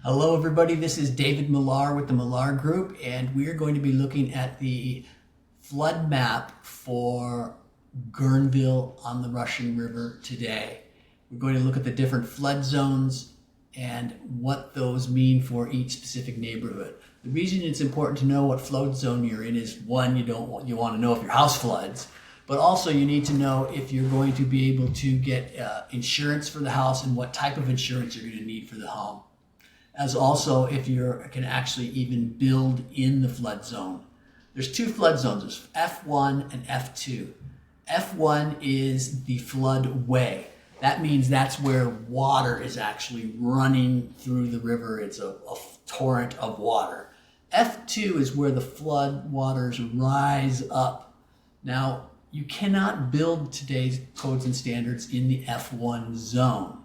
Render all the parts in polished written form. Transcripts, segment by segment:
Hello everybody, this is David Millar with the Millar Group, and we are going to be looking at the flood map for Guerneville on the Russian River today. We're going to look at the different flood zones and what those mean for each specific neighborhood. The reason it's important to know what flood zone you're in is, one, you want to know if your house floods, but also you need to know if you're going to be able to get insurance for the house and what type of insurance you're going to need for the home. As also if you can actually even build in the flood zone. There's two flood zones, there's F1 and F2. F1 is the floodway. That means that's where water is actually running through the river. It's a torrent of water. F2 is where the flood waters rise up. Now, you cannot build today's codes and standards in the F1 zone.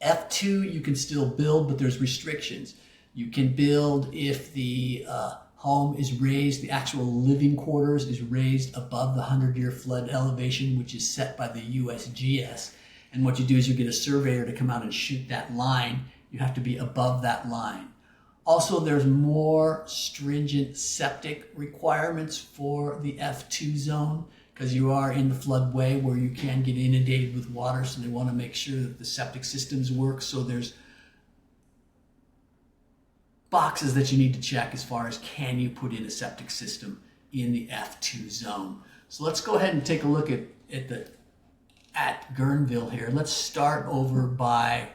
F2, you can still build, but there's restrictions. You can build if the home is raised, the actual living quarters is raised above the 100-year flood elevation, which is set by the USGS. And what you do is you get a surveyor to come out and shoot that line. You have to be above that line. Also, there's more stringent septic requirements for the F2 zone, because you are in the floodway where you can get inundated with water, so they want to make sure that the septic systems work. So there's boxes that you need to check as far as can you put in a septic system in the F2 zone. So let's go ahead and take a look at Guerneville here. Let's start over by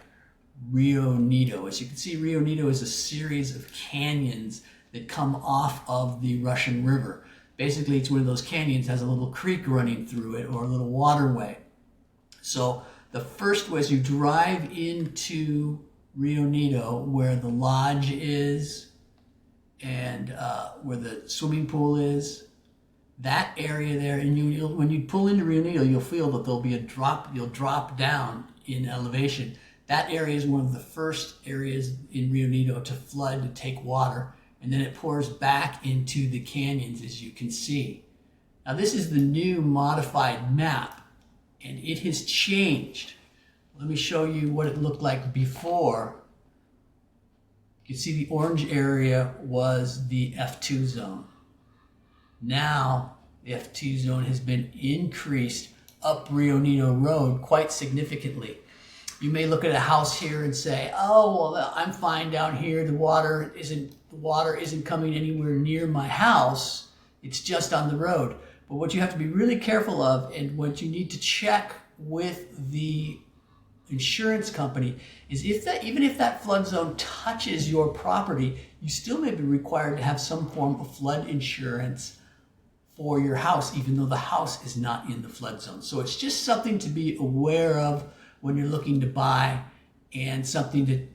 Rio Nido. As you can see, Rio Nido is a series of canyons that come off of the Russian River. Basically, it's one of those canyons that has a little creek running through it or a little waterway. So the first was you drive into Rio Nido where the lodge is and where the swimming pool is. That area there, and when you pull into Rio Nido, you'll feel that there'll be a drop, you'll drop down in elevation. That area is one of the first areas in Rio Nido to flood, to take water. And then it pours back into the canyons, as you can see. Now this is the new modified map, and it has changed. Let me show you what it looked like before. You can see the orange area was the F2 zone. Now the F2 zone has been increased up Rio Nido Road quite significantly. You may look at a house here and say, oh, well, I'm fine down here. The water isn't coming anywhere near my house. It's just on the road. But what you have to be really careful of, and what you need to check with the insurance company, is even if that flood zone touches your property, you still may be required to have some form of flood insurance for your house, even though the house is not in the flood zone. So it's just something to be aware of when you're looking to buy, and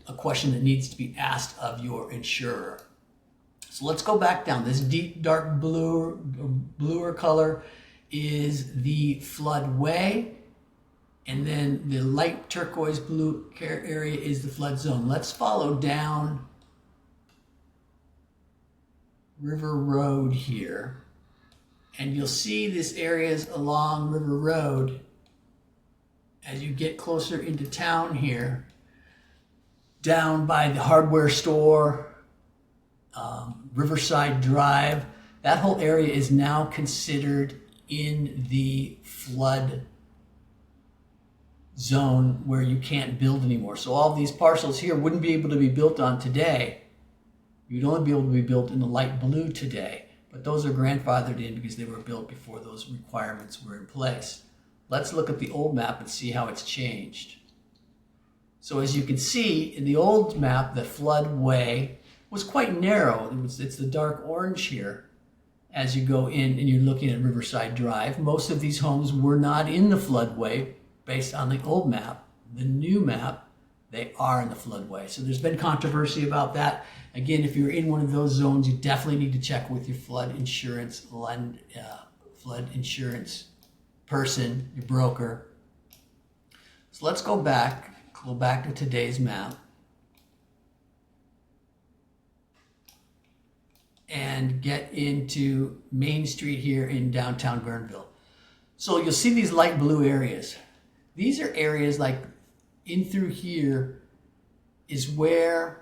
a question that needs to be asked of your insurer. So let's go back down. This deep dark bluer color is the floodway, and then the light turquoise blue area is the flood zone. Let's follow down River Road here, and you'll see this areas along River Road. As you get closer into town here, down by the hardware store, Riverside Drive, that whole area is now considered in the flood zone where you can't build anymore. So all these parcels here wouldn't be able to be built on today. You'd only be able to be built in the light blue today, but those are grandfathered in because they were built before those requirements were in place. Let's look at the old map and see how it's changed. So as you can see, in the old map, the floodway was quite narrow. It's the dark orange here. As you go in and you're looking at Riverside Drive, most of these homes were not in the floodway based on the old map. The new map, they are in the floodway. So there's been controversy about that. Again, if you're in one of those zones, you definitely need to check with your flood insurance person, your broker. So let's go back to today's map and get into Main Street here in downtown Guerneville. So you'll see these light blue areas. These are areas like in through here is where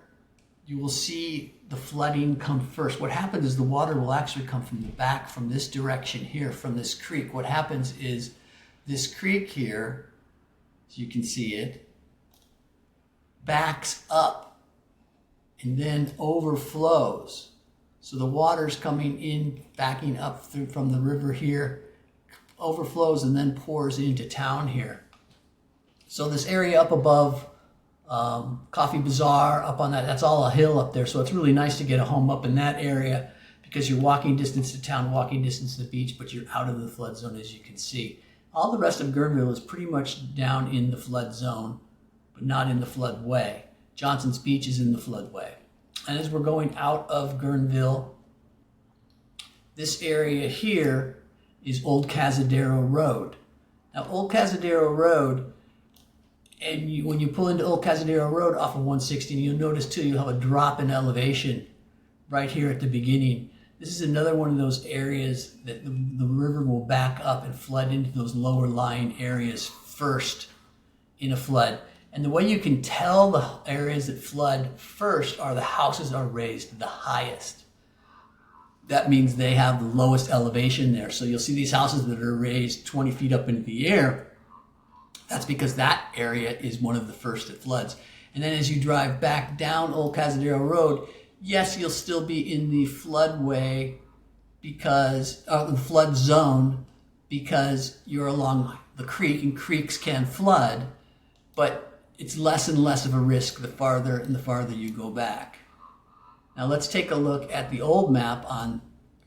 you will see the flooding come first. What happens is the water will actually come from the back, from this direction here, from this creek. What happens is this creek here, as you can see it, backs up and then overflows. So the water's coming in, backing up through from the river here, overflows and then pours into town here. So this area up above Coffee Bazaar, up on that, that's all a hill up there. So it's really nice to get a home up in that area because you're walking distance to town, walking distance to the beach, but you're out of the flood zone, as you can see. All the rest of Guerneville is pretty much down in the flood zone, but not in the floodway. Johnson's Beach is in the floodway. And as we're going out of Guerneville, this area here is Old Cazadero Road. Now, Old Cazadero Road, and when you pull into Old Cazadero Road off of 116, you'll notice too, you have a drop in elevation right here at the beginning. This is another one of those areas that the river will back up and flood into those lower lying areas first in a flood. And the way you can tell the areas that flood first are the houses are raised the highest. That means they have the lowest elevation there. So you'll see these houses that are raised 20 feet up into the air. That's because that area is one of the first that floods. And then as you drive back down Old Cazadero Road, yes, you'll still be in the floodway because the flood zone because you're along the creek and creeks can flood, but it's less and less of a risk the farther you go back. Now let's take a look at the old map on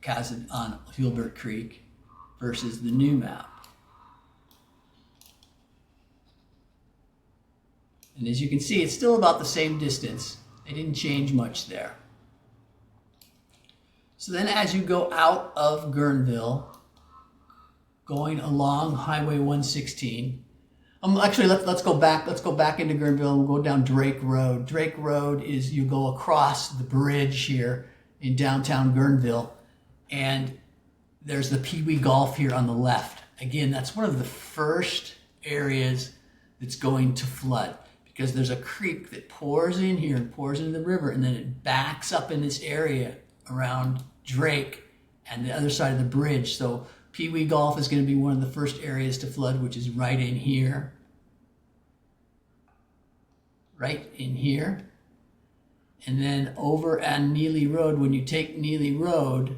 Hulbert Creek versus the new map. And as you can see, it's still about the same distance. They didn't change much there. So then as you go out of Guerneville, going along Highway 116, actually let's go back into Guerneville and we'll go down Drake Road. Drake Road is you go across the bridge here in downtown Guerneville, and there's the Pee Wee Golf here on the left. Again, that's one of the first areas that's going to flood, because there's a creek that pours in here and pours into the river, and then it backs up in this area around Drake and the other side of the bridge. So Pee Wee Golf is going to be one of the first areas to flood, which is right in here. Right in here. And then over on Neely Road, when you take Neely Road,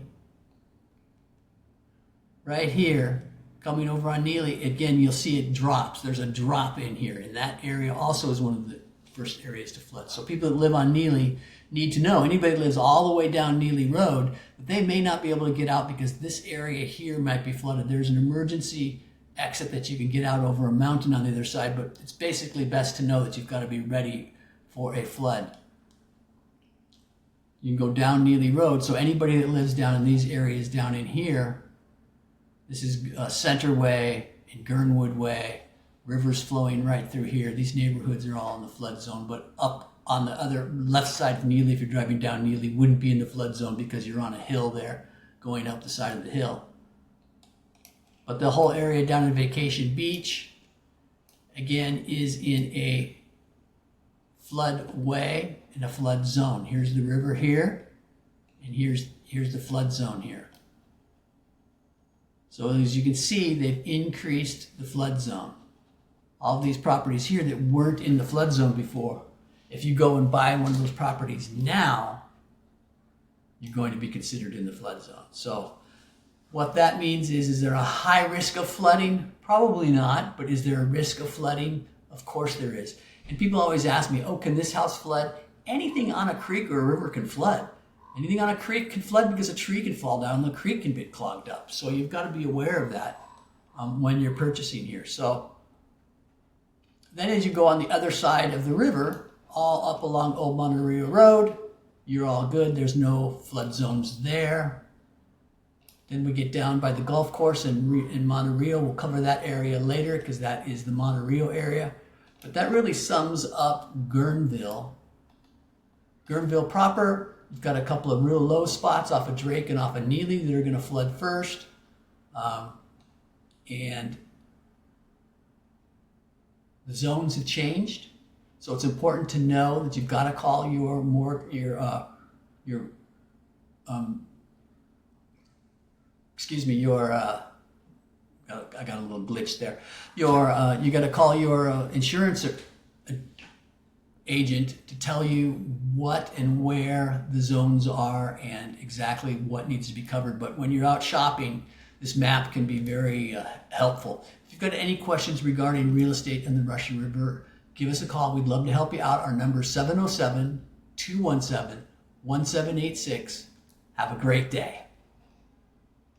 right here, coming over on Neely, again, you'll see it drops. There's a drop in here, and that area also is one of the first areas to flood. So people that live on Neely need to know, anybody that lives all the way down Neely Road, that they may not be able to get out because this area here might be flooded. There's an emergency exit that you can get out over a mountain on the other side, but it's basically best to know that you've got to be ready for a flood. You can go down Neely Road, so anybody that lives down in these areas down in here, this is Centerway and Gernwood Way. Rivers flowing right through here. These neighborhoods are all in the flood zone, but up on the other left side of Neely, if you're driving down Neely, wouldn't be in the flood zone because you're on a hill there going up the side of the hill. But the whole area down in Vacation Beach, again, is in a floodway, in a flood zone. Here's the river here, and here's the flood zone here. So as you can see, they've increased the flood zone. All these properties here that weren't in the flood zone before, if you go and buy one of those properties now, you're going to be considered in the flood zone. So what that means is there a high risk of flooding? Probably not, but is there a risk of flooding? Of course there is. And people always ask me, oh, can this house flood? Anything on a creek or a river can flood. Anything on a creek can flood because a tree can fall down and the creek can get clogged up. So you've got to be aware of that when you're purchasing here. So then as you go on the other side of the river, all up along Old Rio Road, you're all good. There's no flood zones there. Then we get down by the golf course in Rio. We'll cover that area later because that is the Rio area. But that really sums up Guerneville. Guerneville proper, you've got a couple of real low spots off of Drake and off of Neely that are going to flood first. And the zones have changed. So it's important to know that you've got to call your I got a little glitch there. You got to call your insurance agent to tell you what and where the zones are and exactly what needs to be covered. But when you're out shopping, this map can be very helpful. If you've got any questions regarding real estate in the Russian River, give us a call. We'd love to help you out. Our number is 707-217-1786. Have a great day.